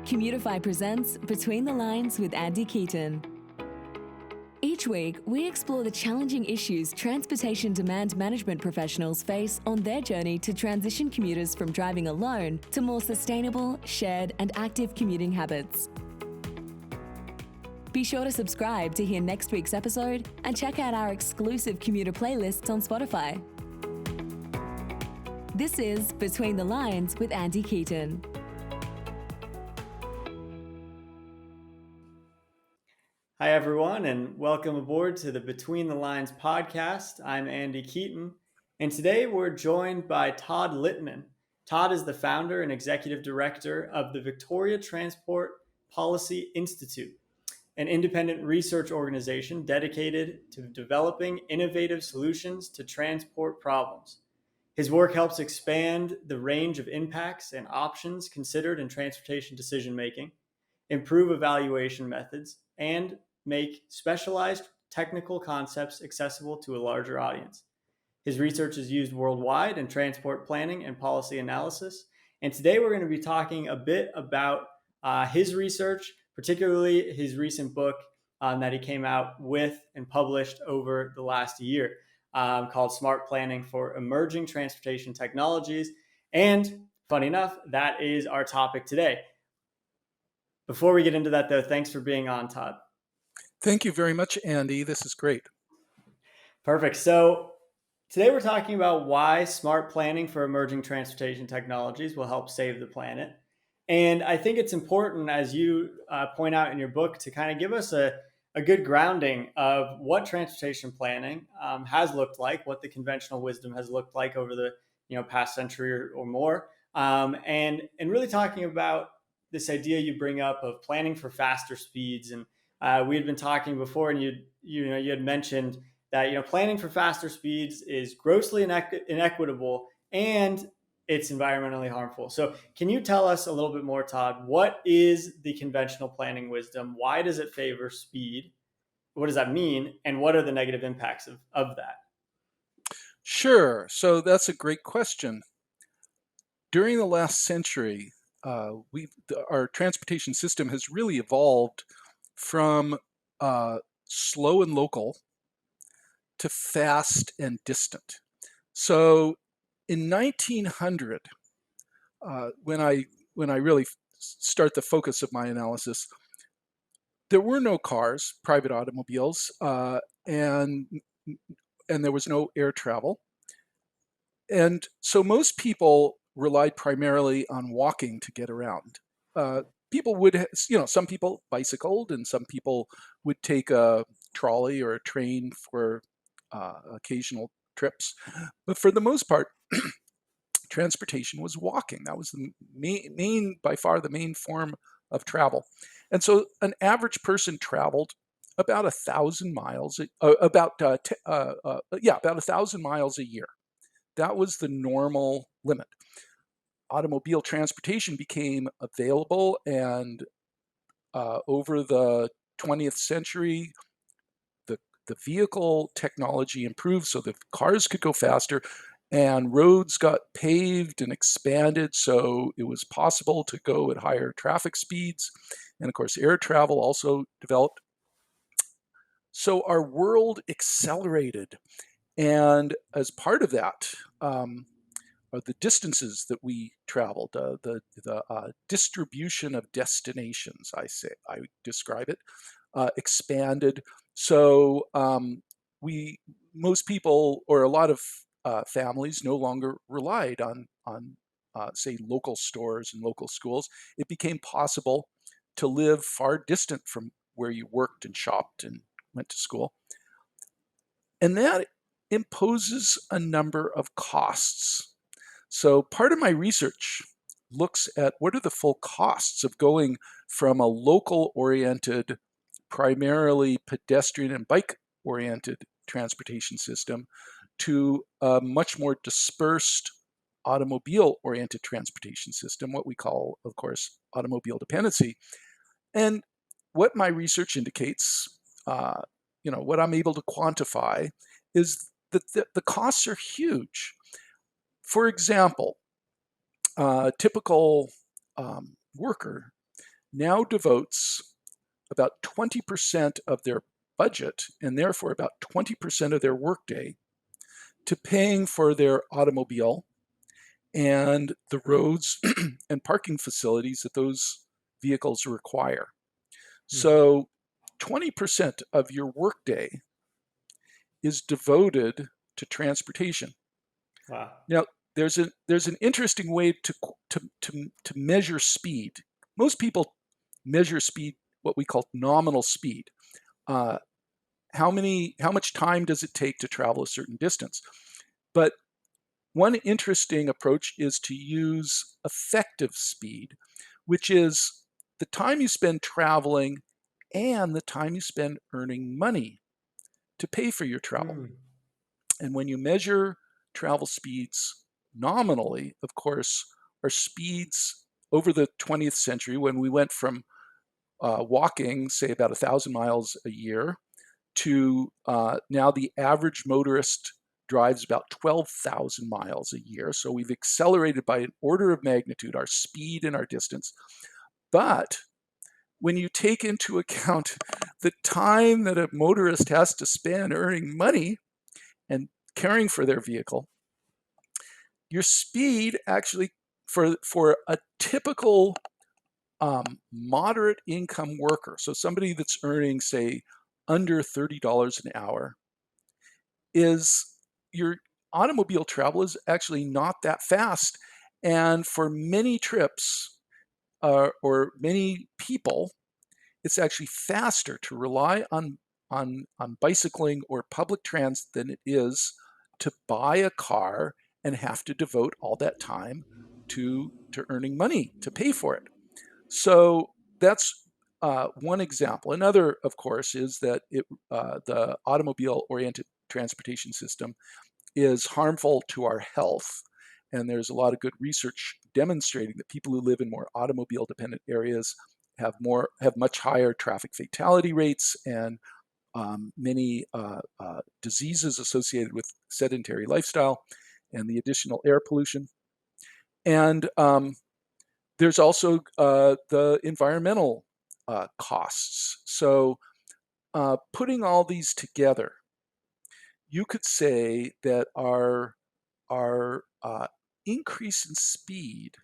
Commutify presents Between the Lines with Andy Keaton. Each week, we explore the challenging issues transportation demand management professionals face on their journey to transition commuters from driving alone to more sustainable, shared, and active commuting habits. Be sure to subscribe to hear next week's episode and check out our exclusive commuter playlists on Spotify. This is Between the Lines with Andy Keaton. Hi, everyone, and welcome aboard to the Between the Lines podcast. I'm Andy Keaton, and today we're joined by Todd Litman. Todd is the founder and executive director of the Victoria Transport Policy Institute, an independent research organization dedicated to developing innovative solutions to transport problems. His work helps expand the range of impacts and options considered in transportation decision-making, improve evaluation methods, and make specialized technical concepts accessible to a larger audience. His research is used worldwide in transport planning and policy analysis. And today we're going to be talking a bit about his research, particularly his recent book that he came out with and published over the last year called Smart Planning for Emerging Transportation Technologies. And funny enough, that is our topic today. Before we get into that, though, thanks for being on, Todd. Thank you very much, Andy. This is great. Perfect. So today we're talking about why smart planning for emerging transportation technologies will help save the planet. And I think it's important, as you point out in your book, to kind of give us a good grounding of what transportation planning has looked like, what the conventional wisdom has looked like over the past century or more, and really talking about this idea you bring up of planning for faster speeds. And we had been talking before, and you had mentioned that planning for faster speeds is grossly inequitable and it's environmentally harmful. So can you tell us a little bit more, Todd? What is the conventional planning wisdom? Why does it favor speed? What does that mean? And what are the negative impacts of that? Sure. So that's a great question. During the last century, our transportation system has really evolved from slow and local to fast and distant. So in 1900, when I really start the focus of my analysis, there were no cars, private automobiles, and there was no air travel. And so most people relied primarily on walking to get around. People would, some people bicycled and some people would take a trolley or a train for occasional trips. But for the most part, transportation was walking. That was the main, by far the main form of travel. And so an average person traveled about 1,000 miles, about 1,000 miles a year. That was the normal limit. Automobile transportation became available, and over the 20th century, the vehicle technology improved so that cars could go faster, and roads got paved and expanded so it was possible to go at higher traffic speeds. And of course, air travel also developed. So our world accelerated. And as part of that, the distances that we traveled, the distribution of destinations, I describe it, expanded. So most people, or a lot of families, no longer relied on say local stores and local schools. It became possible to live far distant from where you worked and shopped and went to school, and that imposes a number of costs. So part of my research looks at what are the full costs of going from a local-oriented, primarily pedestrian and bike-oriented transportation system to a much more dispersed automobile-oriented transportation system, what we call, of course, automobile dependency. And what my research indicates, what I'm able to quantify, is that the costs are huge. For example, a typical worker now devotes about 20% of their budget, and therefore about 20% of their workday, to paying for their automobile and the roads and parking facilities that those vehicles require. So 20% of your workday is devoted to transportation. Wow. Now, there's an interesting way to measure speed. Most people measure speed what we call nominal speed. Uh, how much time does it take to travel a certain distance? But one interesting approach is to use effective speed, which is the time you spend traveling and the time you spend earning money to pay for your travel. And when you measure travel speeds nominally, of course, our speeds over the 20th century, when we went from walking, say, about 1,000 miles a year, to now the average motorist drives about 12,000 miles a year. So we've accelerated by an order of magnitude our speed and our distance. But when you take into account the time that a motorist has to spend earning money and caring for their vehicle, your speed actually for a typical moderate income worker, so somebody that's earning, say, under $30 an hour, is your automobile travel is actually not that fast. And for many trips or many people, it's actually faster to rely on bicycling or public transit than it is to buy a car and have to devote all that time to earning money to pay for it. So that's one example. Another, of course, is that the automobile-oriented transportation system is harmful to our health. And there's a lot of good research demonstrating that people who live in more automobile-dependent areas have much higher traffic fatality rates and many diseases associated with sedentary lifestyle and the additional air pollution. And there's also the environmental costs. So putting all these together, you could say that our increase in speed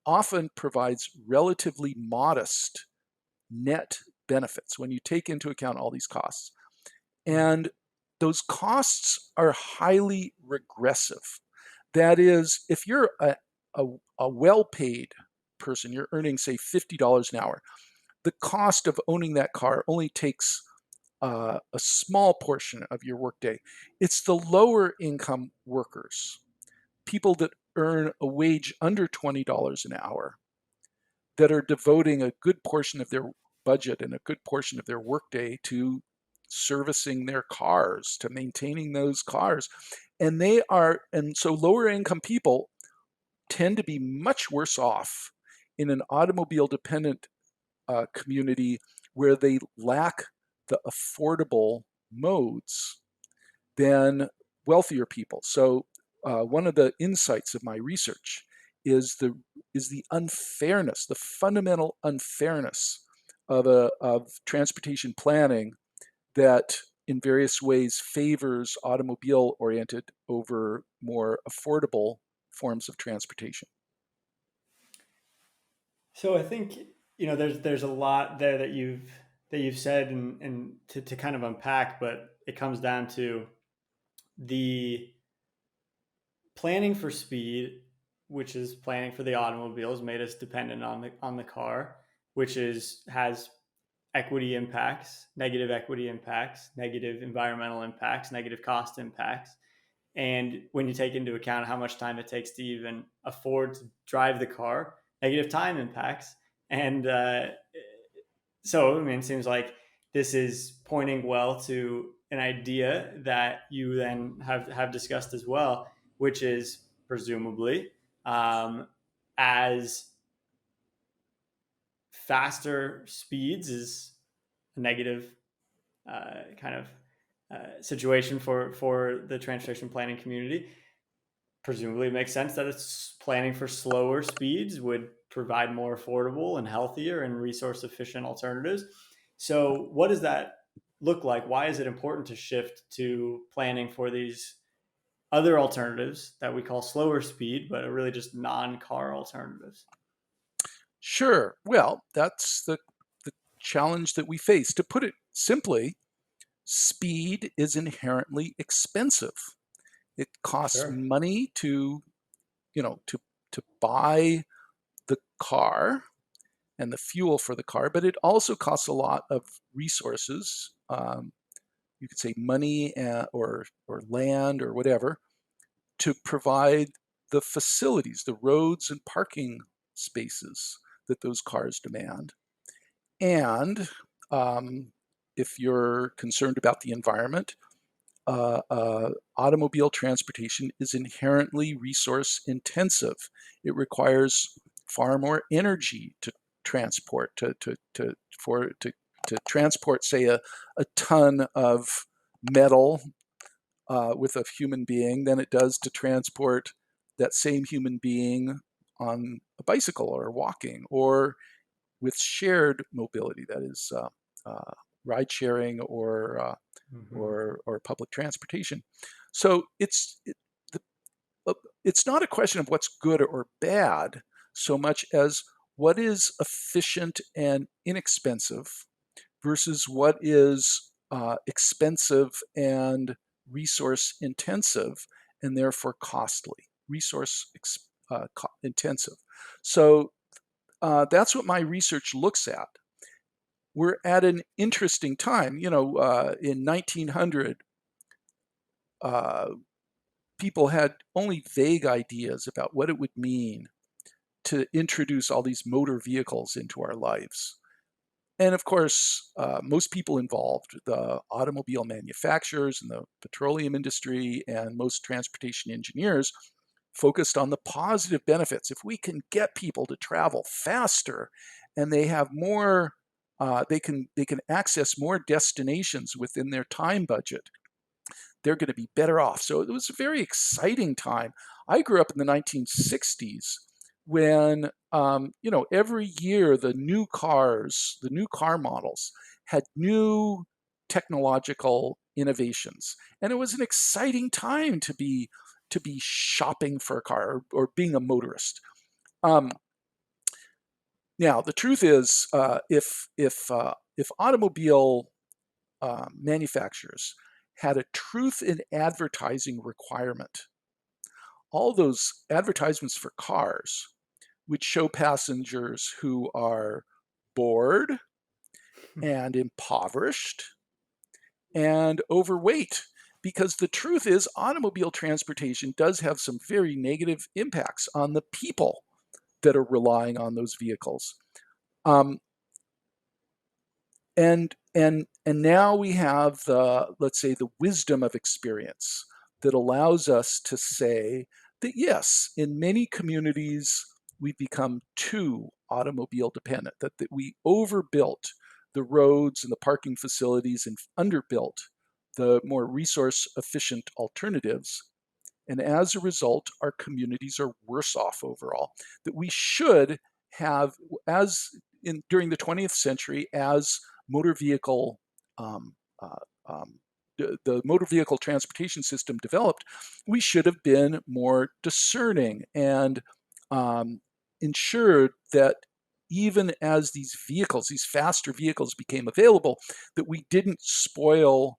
often provides relatively modest net benefits when you take into account all these costs. And those costs are highly regressive. That is, if you're a well-paid person, you're earning, say, $50 an hour, the cost of owning that car only takes a small portion of your workday. It's the lower income workers, people that earn a wage under $20 an hour, that are devoting a good portion of their budget and a good portion of their workday to servicing their cars, to maintaining those cars. And so lower income people tend to be much worse off in an automobile dependent community where they lack the affordable modes than wealthier people. So one of the insights of my research is the unfairness, the fundamental unfairness of transportation planning that in various ways favors automobile oriented over more affordable forms of transportation. So I think there's a lot there that you've said and to kind of unpack, but it comes down to the planning for speed, which is planning for the automobiles, made us dependent on the car, which has equity impacts, negative equity impacts, negative environmental impacts, negative cost impacts. And when you take into account how much time it takes to even afford to drive the car, negative time impacts. And so, I mean, it seems like this is pointing well to an idea that you then have discussed as well, which is presumably as faster speeds is a negative kind of situation for the transportation planning community. presumably it makes sense that it's planning for slower speeds would provide more affordable and healthier and resource efficient alternatives. So, what does that look like? Why is it important to shift to planning for these other alternatives that we call slower speed, but are really just non-car alternatives? Sure. Well, that's the challenge that we face. To put it simply, speed is inherently expensive. It costs Sure. money to, to buy the car and the fuel for the car, but it also costs a lot of resources. You could say money, or land or whatever, to provide the facilities, the roads and parking spaces that those cars demand. And if you're concerned about the environment, automobile transportation is inherently resource intensive. It requires far more energy to transport, to transport, say, a ton of metal with a human being than it does to transport that same human being on a bicycle or walking, or with shared mobility, that is ride sharing, Mm-hmm. or public transportation. So it's not a question of what's good or bad so much as what is efficient and inexpensive versus what is expensive and resource intensive, and therefore costly, intensive. So that's what my research looks at. We're at an interesting time. In 1900, people had only vague ideas about what it would mean to introduce all these motor vehicles into our lives. And of course, most people involved, the automobile manufacturers and the petroleum industry and most transportation engineers, focused on the positive benefits. If we can get people to travel faster and they have more, they can access more destinations within their time budget, they're going to be better off. So it was a very exciting time. I grew up in the 1960s when, every year the new car models had new technological innovations, and it was an exciting time to be shopping for a car, or being a motorist. Um, Now the truth is, if automobile manufacturers had a truth in advertising requirement, all those advertisements for cars would show passengers who are bored and impoverished and overweight. Because the truth is, automobile transportation does have some very negative impacts on the people that are relying on those vehicles. Um, and now we have, let's say, the wisdom of experience that allows us to say that yes, in many communities we've become too automobile dependent, that we overbuilt the roads and the parking facilities and underbuilt the more resource efficient alternatives, and as a result our communities are worse off overall. That we should have, as in during the 20th century, as motor vehicle um, uh, um, the motor vehicle transportation system developed, we should have been more discerning and ensured that even as these faster vehicles became available, that we didn't spoil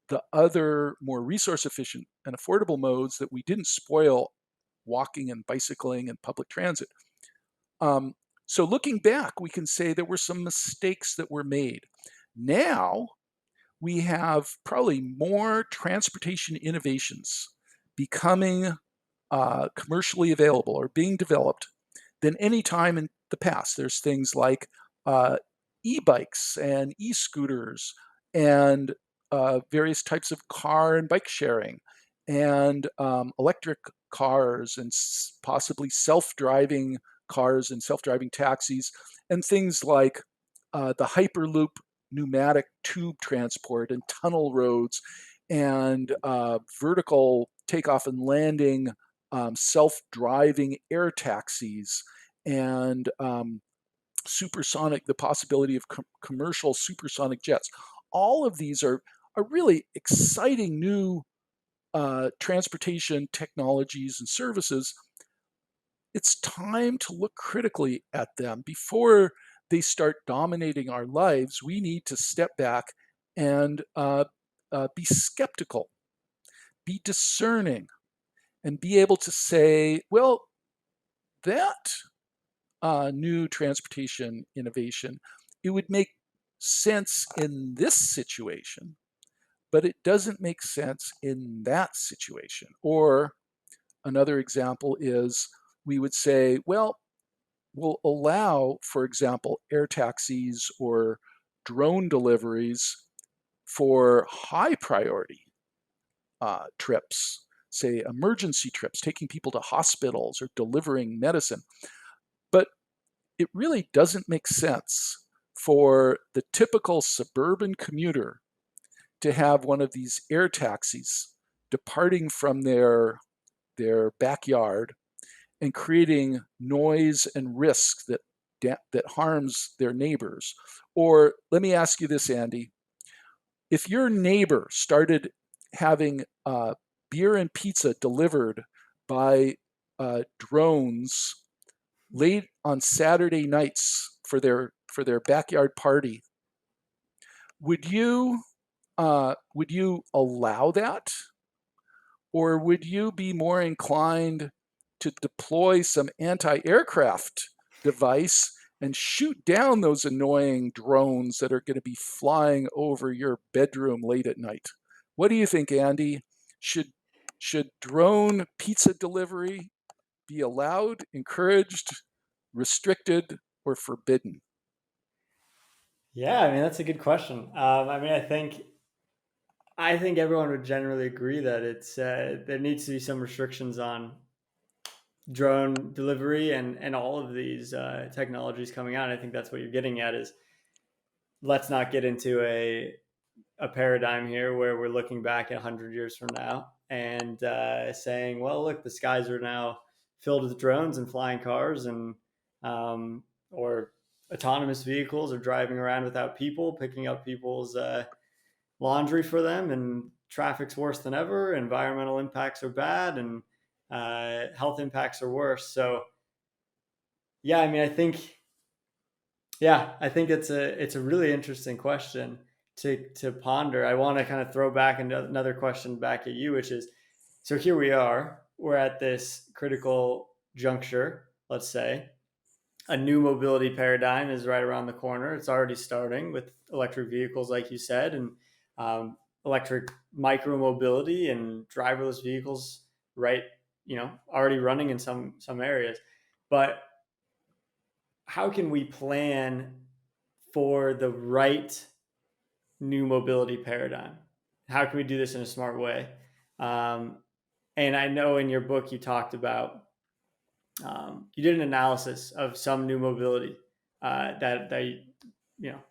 the other more resource efficient and affordable modes, that we didn't spoil walking and bicycling and public transit. Um, so looking back, we can say there were some mistakes that were made. Now we have probably more transportation innovations becoming commercially available or being developed than any time in the past. There's things like uh, e-bikes and e-scooters and various types of car and bike sharing, and electric cars, and possibly self-driving cars and self-driving taxis, and things like the Hyperloop pneumatic tube transport and tunnel roads, and vertical takeoff and landing self-driving air taxis, and the possibility of commercial supersonic jets. All of these are really exciting new transportation technologies and services. It's time to look critically at them before they start dominating our lives. We need to step back and be skeptical, be discerning, and be able to say, well, that new transportation innovation, it would make sense in this situation, but it doesn't make sense in that situation. Or another example is we would say, well, we'll allow, for example, air taxis or drone deliveries for high priority trips, say emergency trips, taking people to hospitals or delivering medicine. But it really doesn't make sense for the typical suburban commuter to have one of these air taxis departing from their backyard and creating noise and risk that harms their neighbors. Or let me ask you this, Andy. If your neighbor started having beer and pizza delivered by drones late on Saturday nights for their backyard party, would you allow that, or would you be more inclined to deploy some anti-aircraft device and shoot down those annoying drones that are going to be flying over your bedroom late at night? What do you think, Andy? Should drone pizza delivery be allowed, encouraged, restricted, or forbidden? Yeah, I mean that's a good question. I mean, I think everyone would generally agree that it's there needs to be some restrictions on drone delivery and all of these technologies coming out. And I think that's what you're getting at is let's not get into a paradigm here where we're looking back at 100 years from now and saying, well, look, the skies are now filled with drones and flying cars and or autonomous vehicles are driving around without people, picking up people's laundry for them, and traffic's worse than ever. Environmental impacts are bad, and health impacts are worse. So, yeah, I mean, I think it's a really interesting question to ponder. I want to kind of throw back another question back at you, which is, so here we are, we're at this critical juncture. Let's say a new mobility paradigm is right around the corner. It's already starting with electric vehicles, like you said, and electric micro mobility and driverless vehicles, right? Already running in some areas. But how can we plan for the right new mobility paradigm? How can we do this in a smart way? Um, and I know in your book you talked about you did an analysis of some new mobility that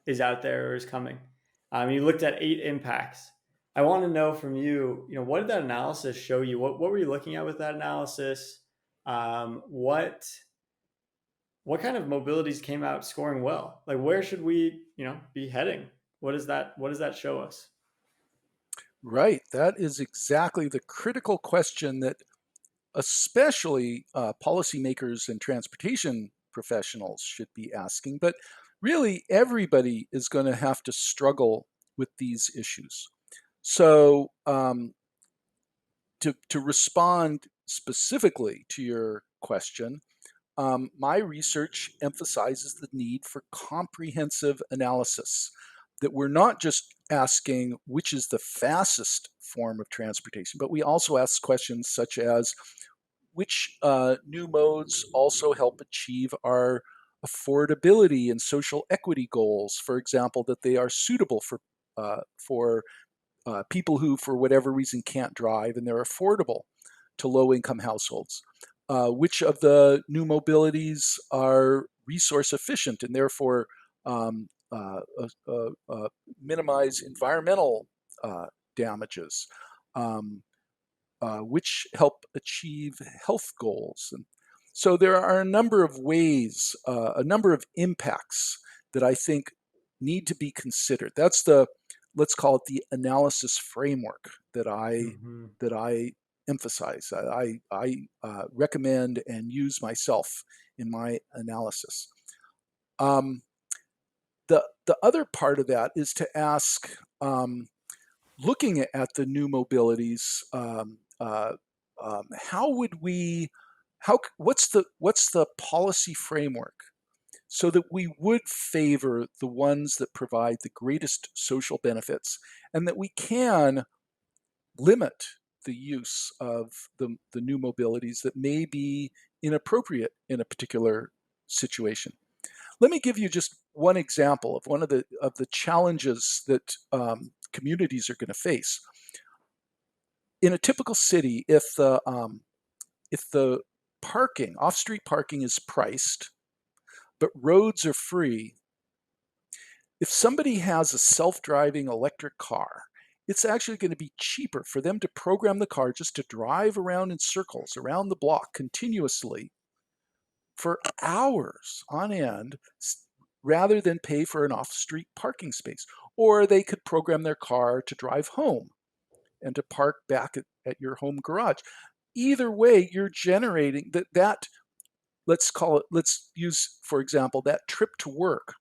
is out there or is coming. You looked at 8 impacts. I want to know from you, what did that analysis show you? What were you looking at with that analysis? What kind of mobilities came out scoring well? Like where should we, be heading? What does that show us? Right. That is exactly the critical question that especially policymakers and transportation professionals should be asking. But really, everybody is going to have to struggle with these issues. So, to respond specifically to your question, my research emphasizes the need for comprehensive analysis, that we're not just asking which is the fastest form of transportation, but we also ask questions such as which new modes also help achieve our affordability and social equity goals. For example, that they are suitable for people who, for whatever reason, can't drive, and they're affordable to low-income households. Which of the new mobilities are resource efficient and therefore um, uh, minimize environmental damages? Um, which help achieve health goals. And so there are a number of ways, a number of impacts that I think need to be considered. That's the, let's call it the analysis framework that Mm-hmm. I emphasize. I recommend and use myself in my analysis. The other part of that is to ask, looking at the new mobilities, how would we, what's the policy framework so that we would favor the ones that provide the greatest social benefits, and that we can limit the use of the new mobilities that may be inappropriate in a particular situation. Let me give you just one example of one of the challenges that communities are going to face. In a typical city, if the parking, off-street parking, is priced, but roads are free, if somebody has a self-driving electric car, it's actually going to be cheaper for them to program the car just to drive around in circles around the block continuously for hours on end, rather than pay for an off-street parking space. Or they could program their car to drive home and to park back at your home garage. Either way, you're generating that, let's use, for example, that trip to work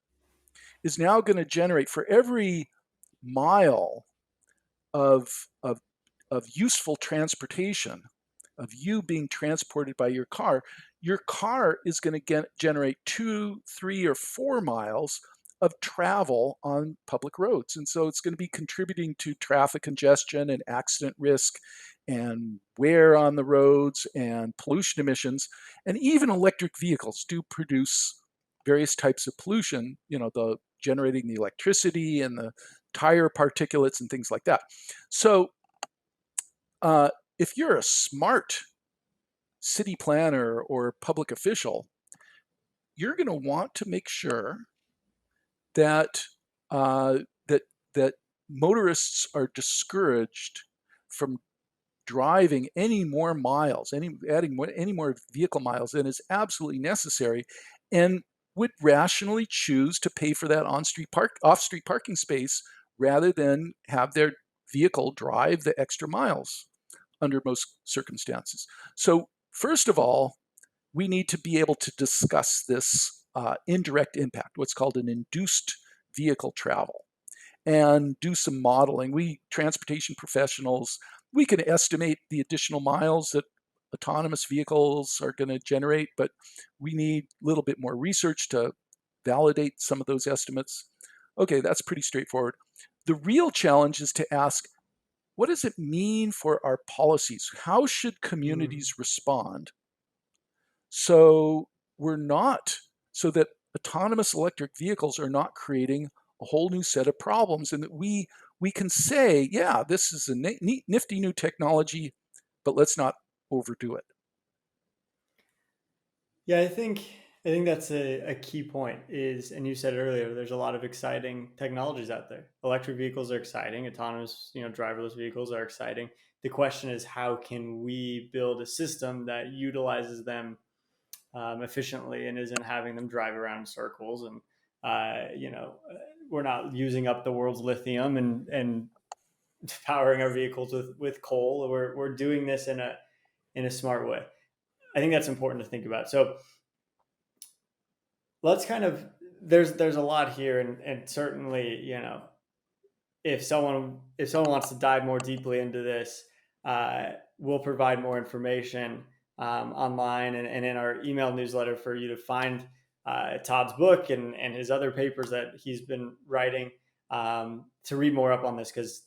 is now going to generate, for every mile of, of, of useful transportation, of you being transported by your car is going to generate 2, 3, or 4 miles of travel on public roads. And so it's going to be contributing to traffic congestion and accident risk and wear on the roads and pollution emissions. And even electric vehicles do produce various types of pollution, the generating the electricity and the tire particulates and things like that. So if you're a smart city planner or public official, you're going to want to make sure that uh, that motorists are discouraged from driving any more miles, adding any more vehicle miles than is absolutely necessary, and would rationally choose to pay for that off-street parking space rather than have their vehicle drive the extra miles under most circumstances. So first of all, we need to be able to discuss this indirect impact, what's called an induced vehicle travel, and do some modeling. We transportation professionals, we can estimate the additional miles that autonomous vehicles are going to generate, but we need a little bit more research to validate some of those estimates. Okay, that's pretty straightforward. The real challenge is to ask, what does it mean for our policies? How should Mm. communities respond so we're not, so that autonomous electric vehicles are not creating a whole new set of problems, and that we can say, yeah, this is a neat, nifty new technology, but let's not overdo it. Yeah, I think that's a key point is, and you said it earlier, there's a lot of exciting technologies out there. Electric vehicles are exciting, autonomous, driverless vehicles are exciting. The question is, how can we build a system that utilizes them efficiently and isn't having them drive around in circles, and we're not using up the world's lithium and powering our vehicles with coal. We're doing this in a smart way. I think that's important to think about. So let's kind of, there's a lot here, and certainly, if someone wants to dive more deeply into this, we'll provide more information online and in our email newsletter for you to find Todd's book and his other papers that he's been writing, to read more up on this, because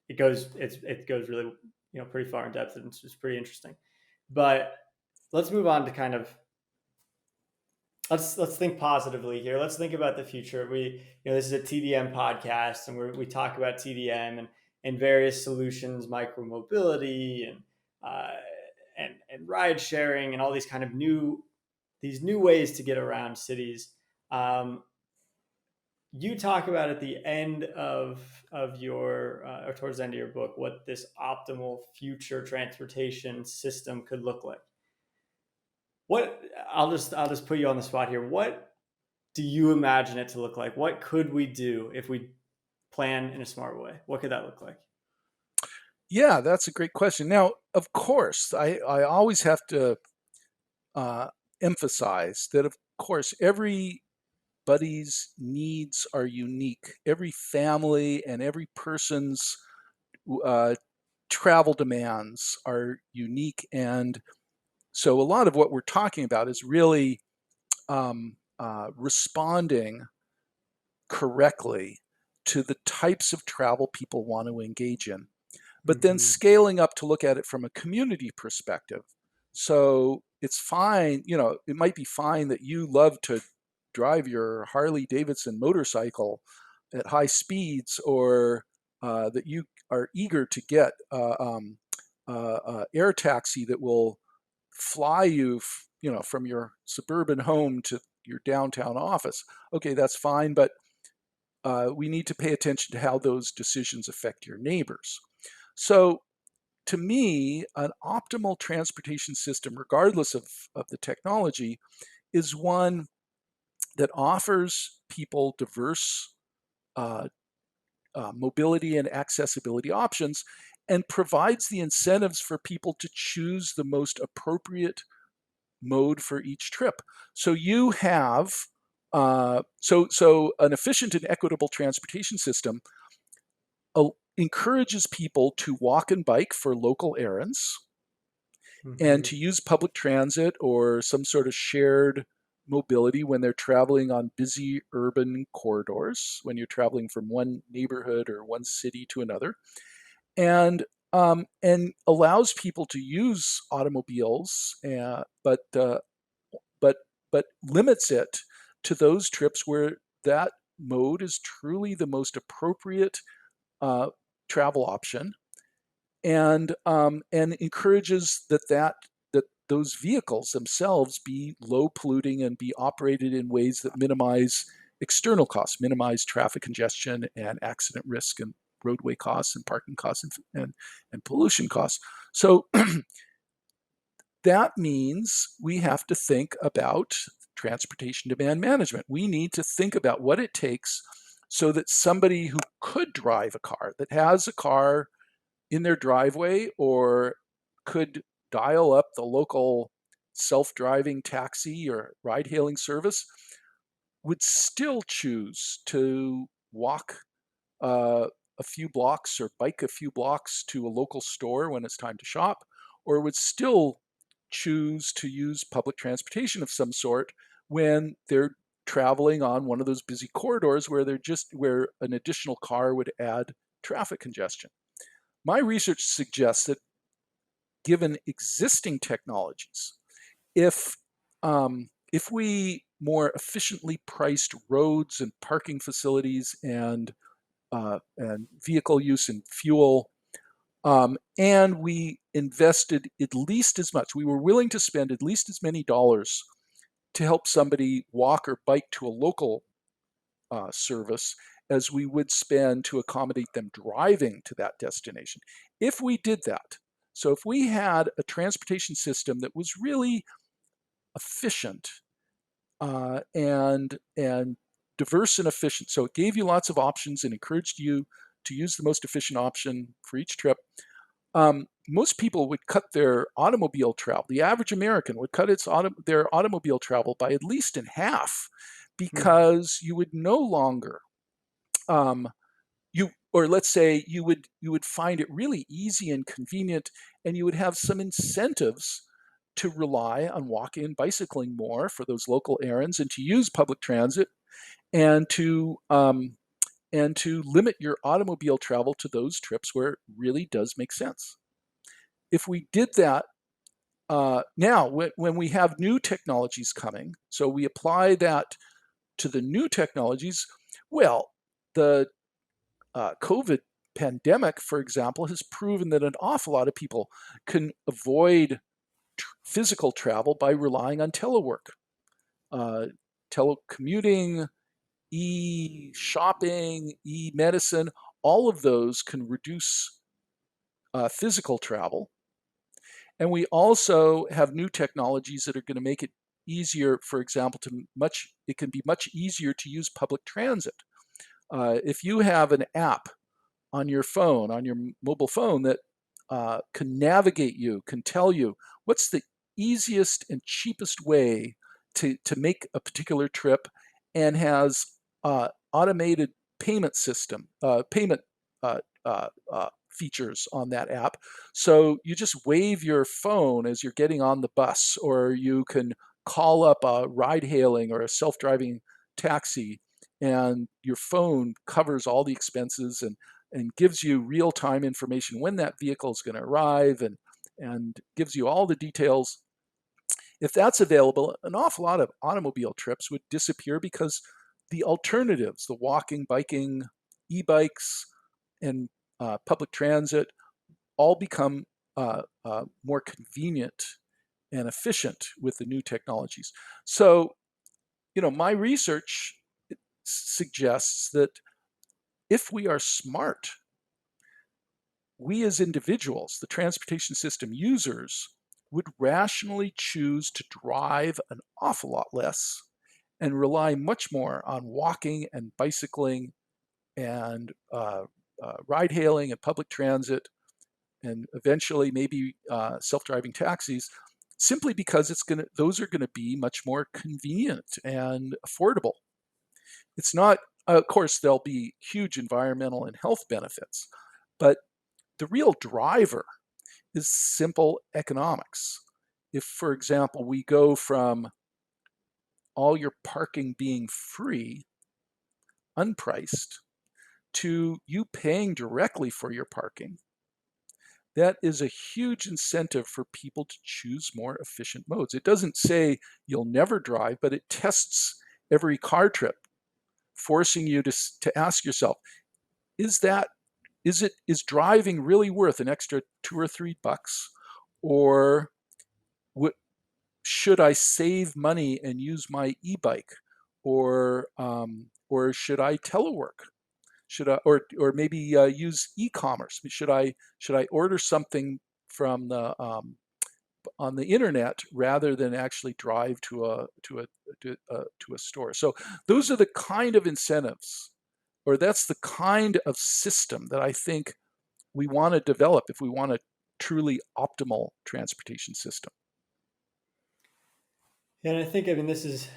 it goes really, pretty far in depth, and it's pretty interesting. But let's move on to kind of, let's think positively here. Let's think about the future. This is a TDM podcast, and we talk about TDM and various solutions, micromobility uh, and ride sharing, and all these kind of new ways to get around cities. Um, you talk about at the end of your or towards the end of your book what this optimal future transportation system could look like. What I'll just put you on the spot here. What do you imagine it to look like? What could we do if we plan in a smart way? What could that look like? Yeah, that's a great question. Now, of course, I always have to uh, emphasize that, of course, everybody's needs are unique. Every family and every person's uh, travel demands are unique. And so a lot of what we're talking about is really responding correctly to the types of travel people want to engage in, but then Mm-hmm. scaling up to look at it from a community perspective. So it's fine, it might be fine that you love to drive your Harley Davidson motorcycle at high speeds, or that you are eager to get air taxi that will fly you, from your suburban home to your downtown office. Okay, that's fine, but we need to pay attention to how those decisions affect your neighbors. So, to me, an optimal transportation system, regardless of the technology, is one that offers people diverse uh, mobility and accessibility options and provides the incentives for people to choose the most appropriate mode for each trip. So you have so an efficient and equitable transportation system encourages people to walk and bike for local errands, and Mm-hmm. to use public transit or some sort of shared mobility when they're traveling on busy urban corridors, when you're traveling from one neighborhood or one city to another, and allows people to use automobiles, but but limits it to those trips where that mode is truly the most appropriate uh, travel option, and encourages that those vehicles themselves be low polluting and be operated in ways that minimize external costs, minimize traffic congestion and accident risk and roadway costs and parking costs and pollution costs. So that means we have to think about transportation demand management. We need to think about what it takes so that somebody who could drive a car, that has a car in their driveway, or could dial up the local self-driving taxi or ride-hailing service, would still choose to walk uh, a few blocks or bike a few blocks to a local store when it's time to shop, or would still choose to use public transportation of some sort when they're traveling on one of those busy corridors where an additional car would add traffic congestion. My research suggests that given existing technologies, if if we more efficiently priced roads and parking facilities and vehicle use and fuel, and we invested at least as much, we were willing to spend at least as many dollars to help somebody walk or bike to a local service as we would spend to accommodate them driving to that destination. If we did that, so if we had a transportation system that was really efficient and diverse and efficient, so it gave you lots of options and encouraged you to use the most efficient option for each trip, most people would cut their automobile travel. The average American would cut their automobile travel by at least in half, Hmm. because you would no longer um, or let's say you would find it really easy and convenient, and you would have some incentives to rely on walking and bicycling more for those local errands, and to use public transit, and to limit your automobile travel to those trips where it really does make sense. If we did that, now when we have new technologies coming, so we apply that to the new technologies, well, the COVID pandemic, for example, has proven that an awful lot of people can avoid physical travel by relying on telework, uh, telecommuting, e-shopping, e-medicine, all of those can reduce physical travel. And we also have new technologies that are going to make it easier, for example, it can be much easier to use public transit. If you have an app on your phone, on your mobile phone, that can navigate you, can tell you what's the easiest and cheapest way to make a particular trip, and has automated payment uh, features on that app. So you just wave your phone as you're getting on the bus, or you can call up a ride hailing or a self-driving taxi, and your phone covers all the expenses and gives you real-time information when that vehicle is going to arrive, and gives you all the details. If that's available, an awful lot of automobile trips would disappear, because the alternatives, the walking, biking, e-bikes, and public transit, all become more convenient and efficient with the new technologies. So, my research suggests that if we are smart, we as individuals, the transportation system users, would rationally choose to drive an awful lot less and rely much more on walking and bicycling and ride hailing and public transit, and eventually maybe self-driving taxis, simply because those are going to be much more convenient and affordable. It's not, of course, there'll be huge environmental and health benefits, but the real driver is simple economics. If, for example, we go from all your parking being free, unpriced, to you paying directly for your parking, that is a huge incentive for people to choose more efficient modes. It doesn't say you'll never drive, but it tests every car trip, forcing you to ask yourself, is driving really worth an extra $2 or $3, or should I save money and use my e-bike, or should I telework? Should I, or maybe use e-commerce? Should I order something from the on the internet rather than actually drive to a store? So those are the kind of incentives, or that's the kind of system that I think we want to develop if we want a truly optimal transportation system. And I think this is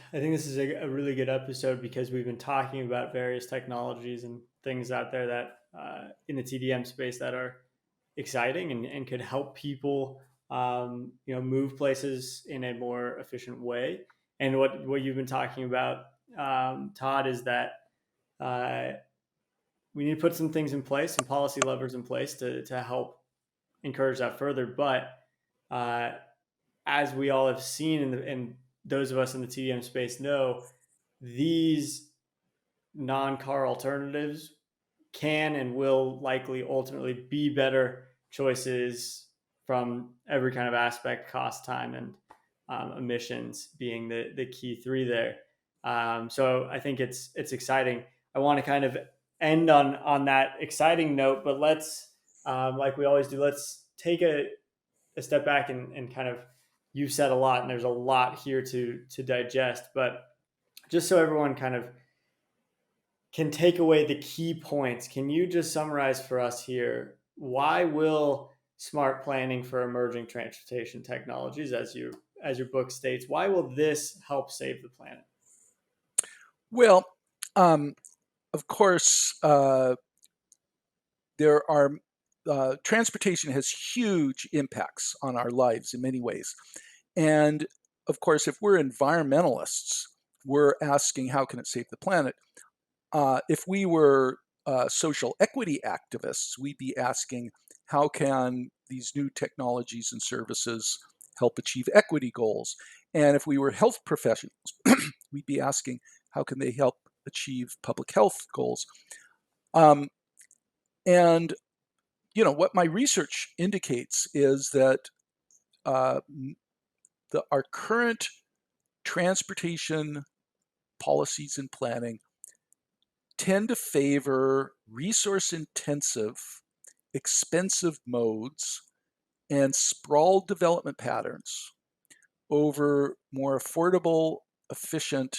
a really good episode, because we've been talking about various technologies and things out there that in the TDM space that are exciting and could help people, move places in a more efficient way. And what you've been talking about, Todd, is that uh, we need to put some things in place, some policy levers in place to help encourage that further. But uh, as we all have seen, and those of us in the TDM space know, these non-car alternatives can and will likely ultimately be better choices from every kind of aspect, cost, time, and emissions being the key three there. So I think it's exciting. I want to kind of end on that exciting note, but let's, like we always do, let's take a step back and kind of, you've said a lot, and there's a lot here to digest, but just so everyone kind of can take away the key points, can you just summarize for us here, why will smart planning for emerging transportation technologies, as your book states, why will this help save the planet? Well, of course, there are transportation has huge impacts on our lives in many ways. And of course, if we're environmentalists, we're asking, how can it save the planet? If we were social equity activists, we'd be asking, how can these new technologies and services help achieve equity goals? And if we were health professionals, we'd be asking, how can they help achieve public health goals? And what my research indicates is that our current transportation policies and planning tend to favor resource-intensive, expensive modes and sprawled development patterns over more affordable, efficient,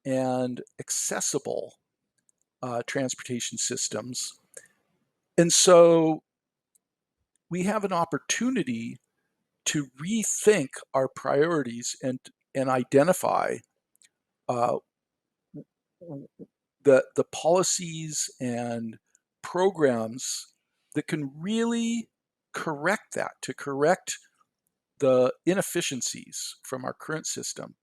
and accessible transportation systems. And so we have an opportunity to rethink our priorities and identify uh, the policies and programs that can really correct that, to correct the inefficiencies from our current system.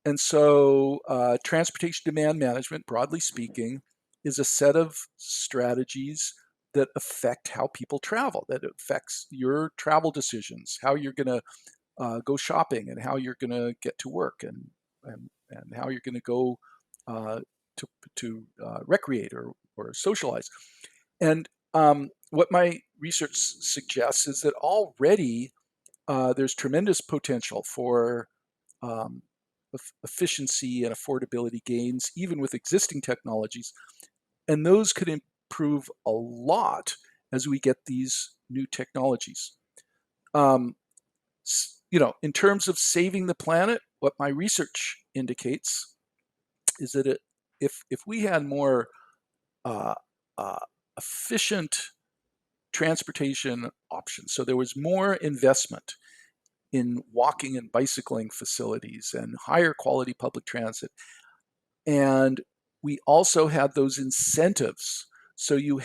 And so transportation demand management, broadly speaking, is a set of strategies that affect how people travel, that affects your travel decisions, how you're going to go shopping and how you're going to get to work, and how you're going to go to recreate or socialize. And what my research suggests is that already there's tremendous potential for um, efficiency and affordability gains, even with existing technologies. And those could improve a lot as we get these new technologies. In terms of saving the planet, what my research indicates is that if we had more uh, uh, efficient transportation options, so there was more investment in walking and bicycling facilities and higher quality public transit, and we also had those incentives. So you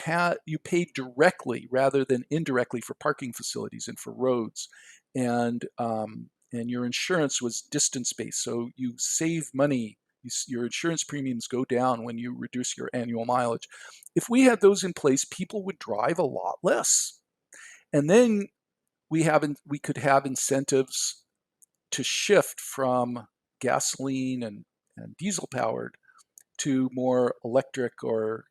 paid directly rather than indirectly for parking facilities and for roads, and your insurance was distance based. So you save money. Your insurance premiums go down when you reduce your annual mileage. If we had those in place, people would drive a lot less, and then we could have incentives to shift from gasoline and diesel powered to more electric or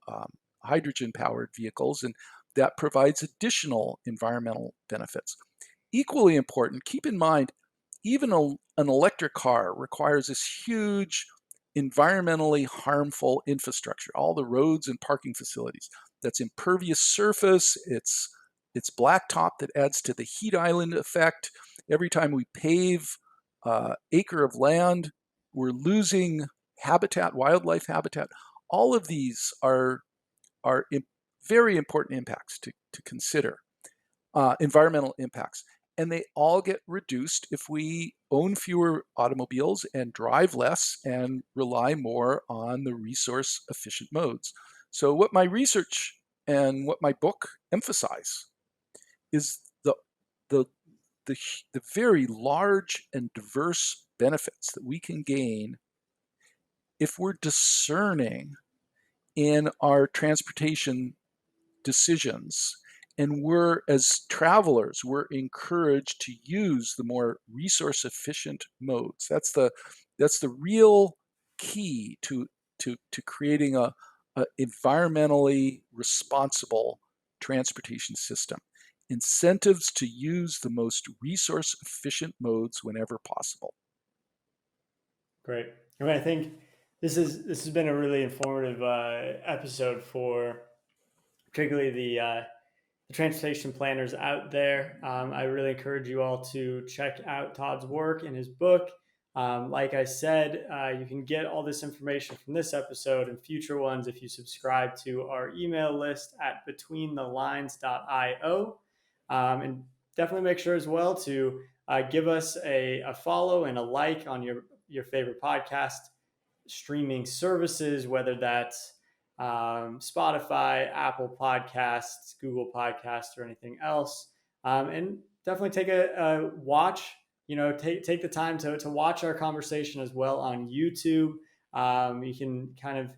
um, hydrogen powered vehicles, and that provides additional environmental benefits. Equally important, keep in mind, even an electric car requires this huge environmentally harmful infrastructure, all the roads and parking facilities. That's impervious surface, it's blacktop that adds to the heat island effect. Every time we pave an acre of land, we're losing habitat, wildlife habitat. All of these are very important impacts to consider, environmental impacts. And they all get reduced if we own fewer automobiles and drive less and rely more on the resource efficient modes. So what my research and what my book emphasize is the the, the very large and diverse benefits that we can gain if we're discerning in our transportation decisions. And as travelers, we're encouraged to use the more resource efficient modes. That's the real key to creating a environmentally responsible transportation system. Incentives to use the most resource efficient modes whenever possible. Great. I mean, I think this has been a really informative episode for particularly the transportation planners out there. I really encourage you all to check out Todd's work and his book. Like I said, you can get all this information from this episode and future ones if you subscribe to our email list at betweenthelines.io. And definitely make sure as well to give us a follow and a like on your favorite podcast streaming services, whether that's Spotify, Apple Podcasts, Google Podcasts, or anything else. And definitely take a watch. Take the time to watch our conversation as well on YouTube. You can kind of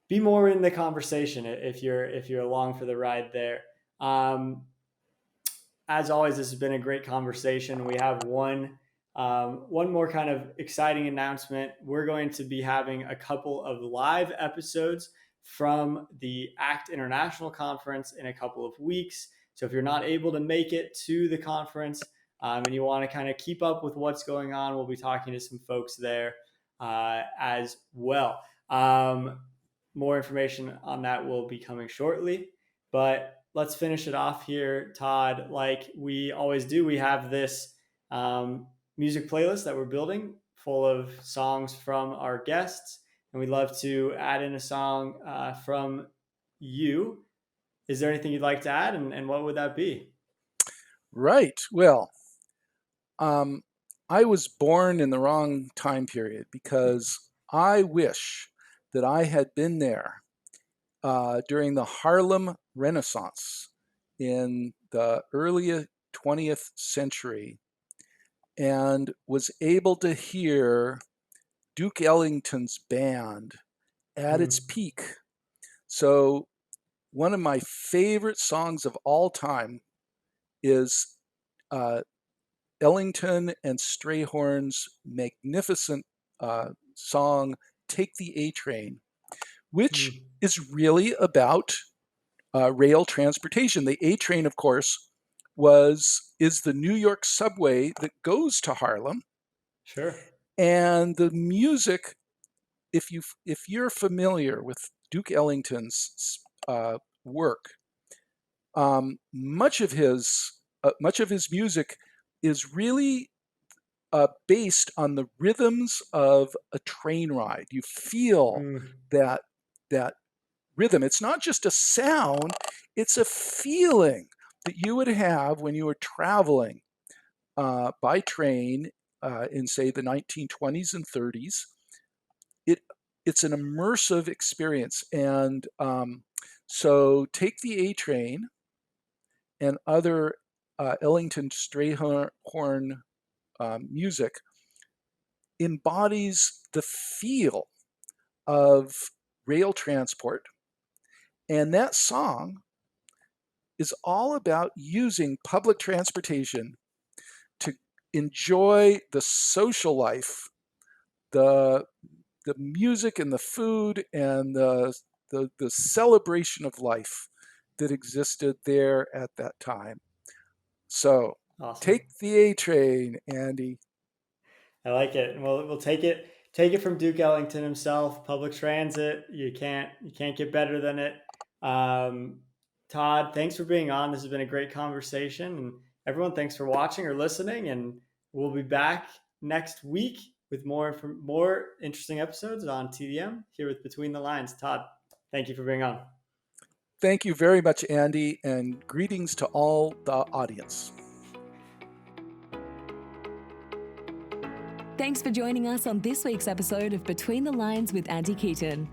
be more in the conversation if you're along for the ride there. As always, this has been a great conversation. We have one more kind of exciting announcement. We're going to be having a couple of live episodes from the ACT International Conference in a couple of weeks. So if you're not able to make it to the conference and you want to kind of keep up with what's going on, we'll be talking to some folks there as well. More information on that will be coming shortly. But let's finish it off here, Todd. Like we always do, we have this music playlist that we're building full of songs from our guests. And we'd love to add in a song from you. Is there anything you'd like to add, and what would that be? Right. Well, I was born in the wrong time period because I wish that I had been there during the Harlem Renaissance in the early 20th century and was able to hear Duke Ellington's band at its peak. So one of my favorite songs of all time is Ellington and Strayhorn's magnificent song, Take the A Train, which is really about rail transportation. The A Train, of course, is the New York subway that goes to Harlem. Sure. And the music, if you're familiar with Duke Ellington's work, much of his music is really based on the rhythms of a train ride. You feel that rhythm. It's not just a sound; it's a feeling that you would have when you were traveling by train in, say, the 1920s and 30s. It's an immersive experience, and so Take the A Train and other Ellington Strayhorn music embodies the feel of rail transport. And that song is all about using public transportation to enjoy the social life, the music and the food and the celebration of life that existed there at that time. So Awesome. Take the A Train, Andy. I like it. And we'll take it from Duke Ellington himself. Public transit, you can't get better than it. Todd, thanks for being on. This has been a great conversation, and everyone, thanks for watching or listening. And we'll be back next week with more interesting episodes on TDM here with Between the Lines. Todd, thank you for being on. Thank you very much, Andy, and greetings to all the audience. Thanks for joining us on this week's episode of Between the Lines with Andy Keaton.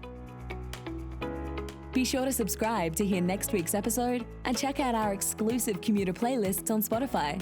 Be sure to subscribe to hear next week's episode and check out our exclusive commuter playlists on Spotify.